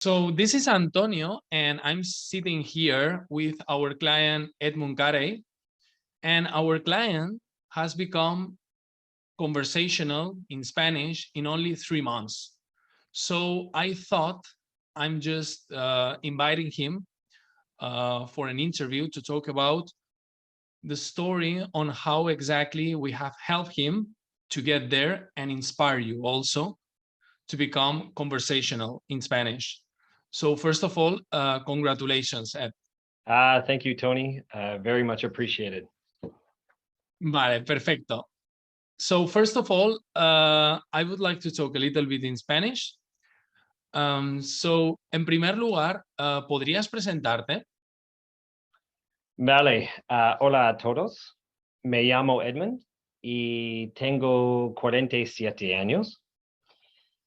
So this is Antonio, and I'm sitting here with our client 𝗖𝗟𝗡𝗏, and our client has become conversational in Spanish in only 3 months. So I thought I'm just inviting him for an interview to talk about the story on how exactly we have helped him to get there and inspire you also to become conversational in Spanish. So first of all, congratulations, Ed. Thank you, Tony. Very much appreciated. Vale, perfecto. So first of all, I would like to talk a little bit in Spanish. So, en primer lugar, ¿podrías presentarte? Vale, hola a todos. Me llamo Edmund y tengo 47 años.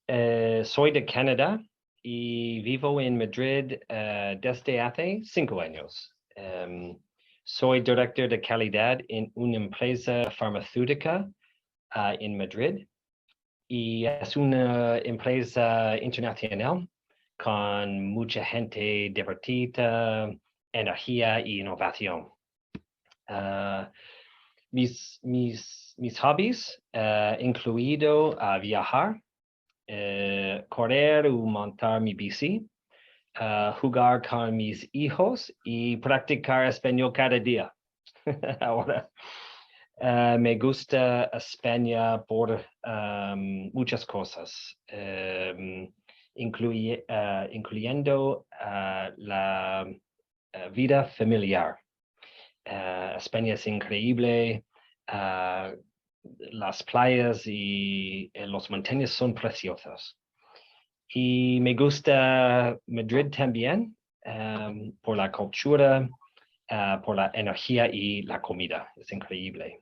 Soy de Canadá y vivo en Madrid desde hace 5 años. Soy director de calidad en una empresa farmacéutica en Madrid y es una empresa internacional con mucha gente divertida, energía y innovación. Mis hobbies, incluido viajar, correr o montar mi bici, jugar con mis hijos y practicar español cada día. Ahora, me gusta España por muchas cosas, incluyendo la vida familiar. España es increíble, las playas y las montañas son preciosas. Y me gusta Madrid también por la cultura, por la energía y la comida. Es increíble.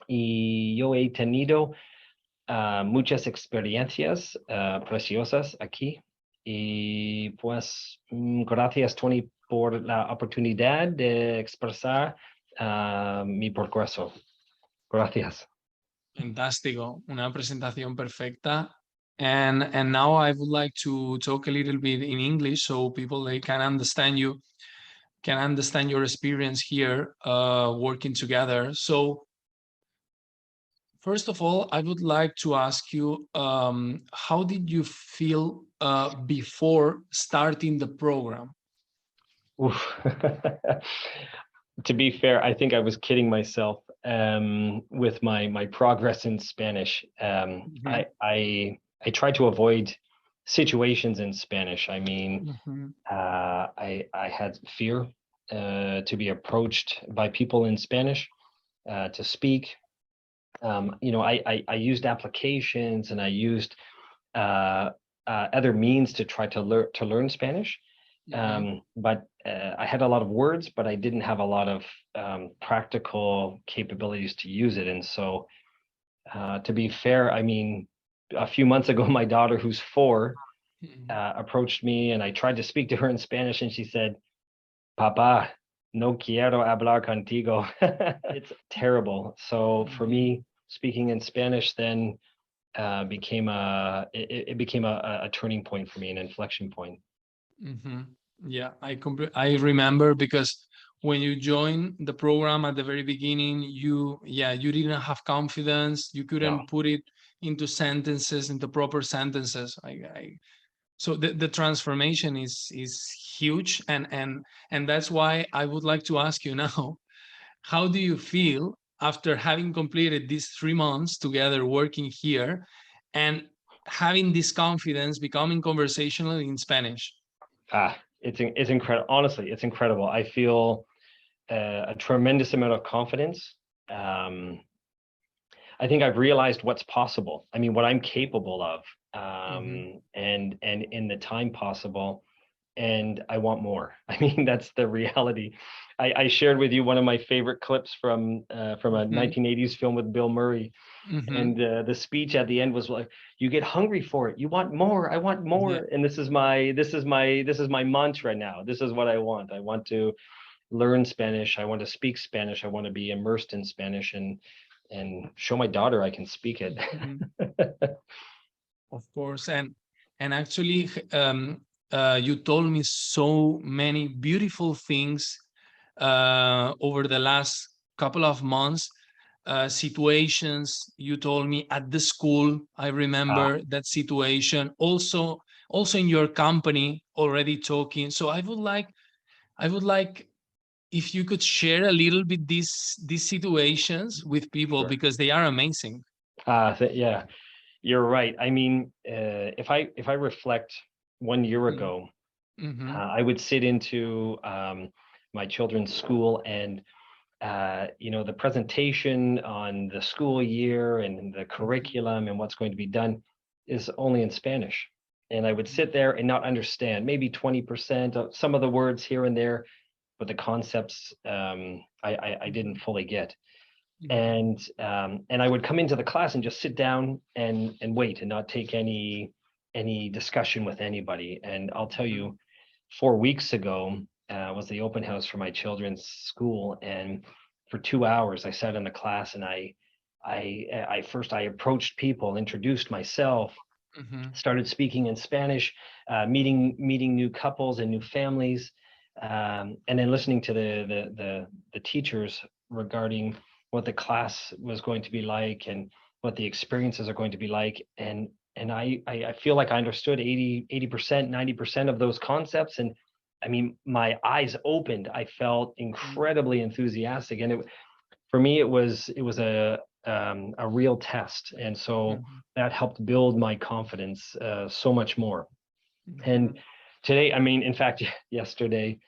Y yo he tenido muchas experiencias preciosas aquí. Y pues gracias, Tony, por la oportunidad de expresar mi progreso. Gracias. Fantástico, una presentación perfecta. And now I would like to talk a little bit in English so people they can understand you, can understand your experience here working together. So first of all, I would like to ask you, how did you feel before starting the program? To be fair, I think I was kidding myself with my progress in Spanish. I try to avoid situations in Spanish. I mean, I had fear to be approached by people in Spanish to speak. I used applications and I used other means to try to learn Spanish. But I had a lot of words, but I didn't have a lot of practical capabilities to use it. And so to be fair, I mean, a few months ago, my daughter, who's 4, approached me and I tried to speak to her in Spanish and she said, "Papá, no quiero hablar contigo." It's terrible. So for me, speaking in Spanish then became a turning point for me, an inflection point. Yeah, I remember, because when you joined the program at the very beginning, you didn't have confidence. You couldn't put it into sentences, into proper sentences. So the transformation is huge, and that's why I would like to ask you now, how do you feel after having completed these 3 months together working here and having this confidence, becoming conversational in Spanish? It's incredible. Honestly, it's incredible. I feel a tremendous amount of confidence. I think I've realized what's possible. I mean, what I'm capable of, and in the time possible, and I want more. I mean, that's the reality. I shared with you one of my favorite clips from a 1980s film with Bill Murray. And the speech at the end was like, "You get hungry for it. You want more. I want more." And this is my mantra now. This is what I want. I want to learn Spanish. I want to speak Spanish. I want to be immersed in Spanish and show my daughter I can speak it. Of course, and actually, You told me so many beautiful things over the last couple of months. Situations you told me at the school. I remember that situation. Also in your company already talking. So I would like if you could share a little bit these situations with people, Sure. because they are amazing. Yeah, you're right. I mean, if I reflect 1 year ago, Mm-hmm. I would sit into my children's school, and the presentation on the school year and the curriculum and what's going to be done is only in Spanish. And I would sit there and not understand maybe 20% of some of the words here and there, but the concepts I didn't fully get. And I would come into the class and just sit down and wait and not take any discussion with anybody. And I'll tell you, 4 weeks ago was the open house for my children's school, and for 2 hours I sat in the class, and I first I approached people, introduced myself, started speaking in Spanish, meeting new couples and new families, and then listening to the teachers regarding what the class was going to be like and what the experiences are going to be like. And I feel like I understood 80%, 90% of those concepts. And I mean, my eyes opened. I felt incredibly enthusiastic, and for me, it was a real test, and so that helped build my confidence so much more. And today, I mean, in fact, yesterday,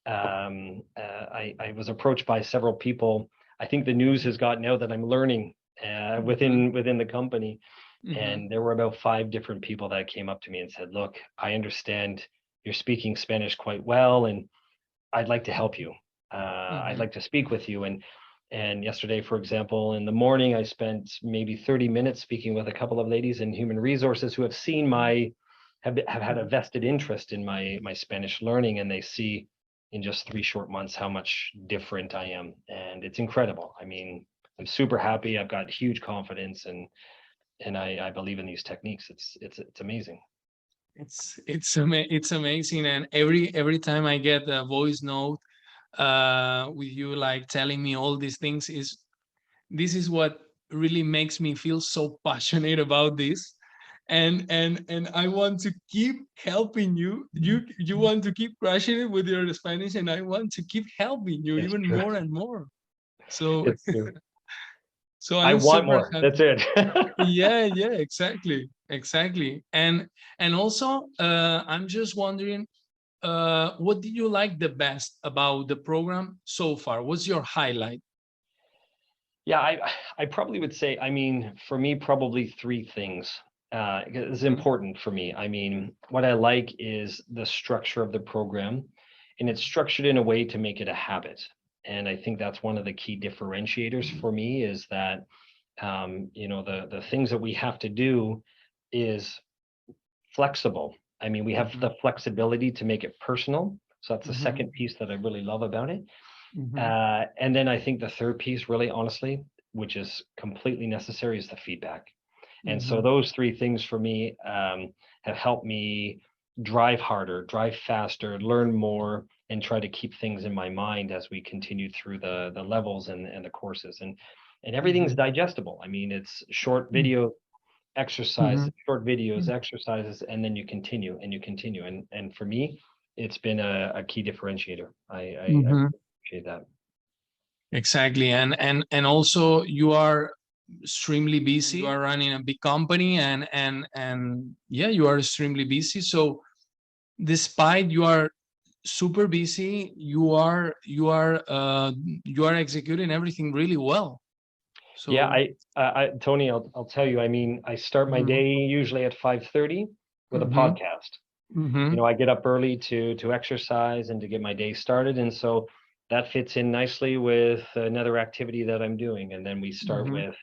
I was approached by several people. I think the news has gotten out that I'm learning within the company, and there were about 5 different people that came up to me and said, "Look, I understand you're speaking Spanish quite well, and I'd like to help you. I'd like to speak with you." And yesterday, for example, in the morning, I spent maybe 30 minutes speaking with a couple of ladies in human resources who have seen have had a vested interest in my Spanish learning, and they see in just 3 short months how much different I am, and it's incredible. I mean, I'm super happy. I've got huge confidence, and I believe in these techniques. It's amazing. It's amazing, and every time I get a voice note with you like telling me all these things, this is what really makes me feel so passionate about this. And I want to keep helping you. You want to keep crushing it with your Spanish, and I want to keep helping you It's even true. more and more. So It's true. so I I'm want super more. That's happy. it. Yeah, exactly. And also I'm just wondering, what did you like the best about the program so far? What's your highlight? Yeah, I probably would say, I mean, for me, probably 3 things is important for me. I mean, what I like is the structure of the program, and it's structured in a way to make it a habit. And I think that's one of the key differentiators for me, is that the things that we have to do is flexible. I mean, we have the flexibility to make it personal. So that's the second piece that I really love about it. And then I think the third piece, really honestly, which is completely necessary, is the feedback. And so those 3 things for me have helped me drive harder, drive faster, learn more, and try to keep things in my mind as we continue through the levels and the courses. And everything's digestible. I mean, it's short video exercise, short videos, exercises, and then you continue and you continue. And for me, it's been a key differentiator. I appreciate that. Exactly. And also you are extremely busy. You are running a big company, and yeah, you are extremely busy. So despite you are super busy, you are executing everything really well. So Yeah, Tony, I'll tell you, I mean, I start my day usually at 5:30 with a podcast. I get up early to exercise and to get my day started. And so that fits in nicely with another activity that I'm doing. And then we start with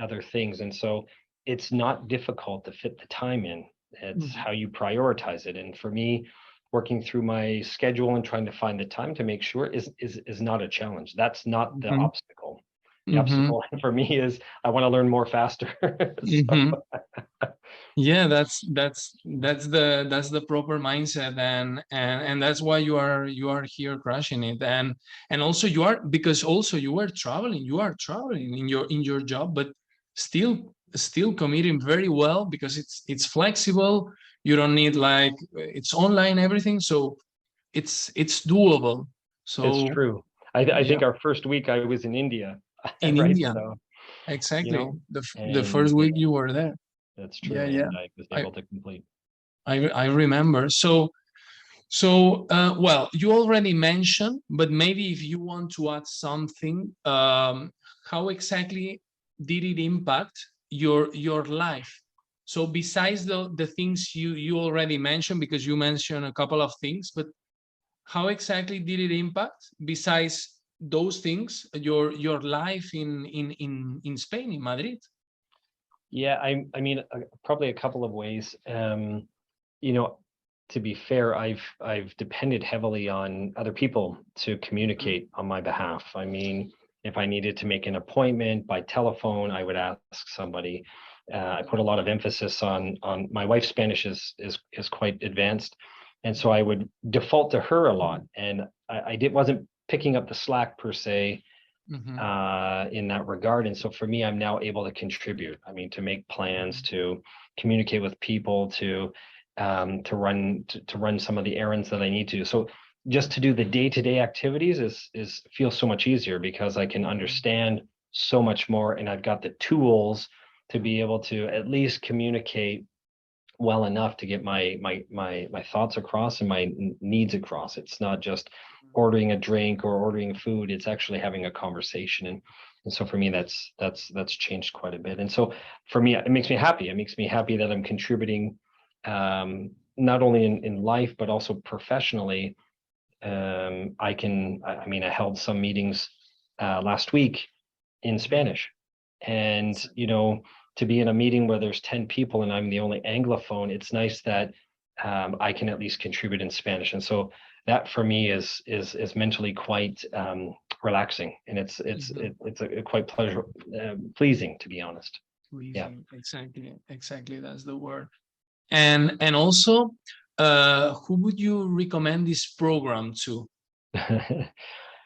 other things. And so it's not difficult to fit the time in. It's how you prioritize it. And for me, working through my schedule and trying to find the time to make sure is not a challenge. That's not the obstacle. the obstacle for me is I want to learn more faster. Yeah, that's the proper mindset, and that's why you are here crushing it, and also you are, because also you are traveling in your job, but still committing very well, because it's flexible. You don't need, like, it's online, everything, so it's doable. So it's true. I think our first week I was in India, in right? India, So, exactly, the and first week you were there. that's Yeah, true. yeah. And I was I able to complete. I remember. So well, you already mentioned, but maybe if you want to add something, how exactly did it impact your life? So besides the things you already mentioned, because you mentioned a couple of things, but how exactly did it impact, besides those things, your life in Spain, in Madrid? Yeah, I mean, probably a couple of ways. You know, to be fair, I've depended heavily on other people to communicate on my behalf. I mean, if I needed to make an appointment by telephone, I would ask somebody. I put a lot of emphasis on my wife's Spanish is quite advanced, and so I would default to her a lot, and I wasn't picking up the slack per se in that regard. And so for me, I'm now able to contribute. I mean, to make plans, to communicate with people, to run some of the errands that I need to. So just to do the day-to-day activities is feels so much easier, because I can understand so much more, and I've got the tools to be able to at least communicate well enough to get my thoughts across and my needs across. It's not just ordering a drink or ordering food, it's actually having a conversation. And so for me, that's changed quite a bit. And so for me, it makes me happy. It makes me happy that I'm contributing, not only in life, but also professionally. I mean, I held some meetings last week in Spanish, and to be in a meeting where there's 10 people and I'm the only Anglophone, it's nice that I can at least contribute in Spanish. And so that for me is mentally quite relaxing, and it's a quite pleasing, to be honest. Yeah. Exactly, that's the word. And also, who would you recommend this program to?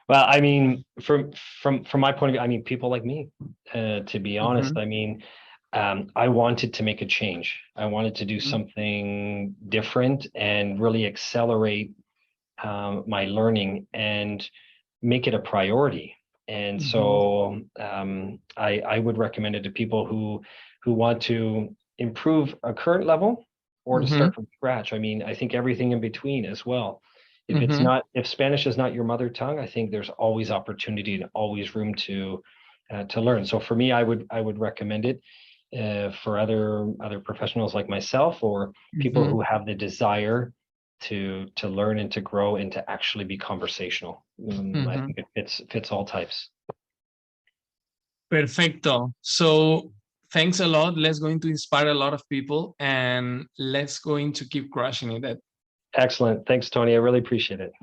Well, I mean, from my point of view, I mean, people like me, to be honest. I mean, I wanted to make a change. I wanted to do something different and really accelerate my learning and make it a priority. And so I would recommend it to people who want to improve a current level or to start from scratch. I mean, I think everything in between as well. If Spanish is not your mother tongue, I think there's always opportunity and always room to learn. So for me, I would recommend it for other professionals like myself, or people who have the desire to learn and to grow and to actually be conversational. I think it fits all types. Perfecto. So thanks a lot. Let's going to inspire a lot of people, and let's going to keep crushing it. Excellent. Thanks, Tony. I really appreciate it.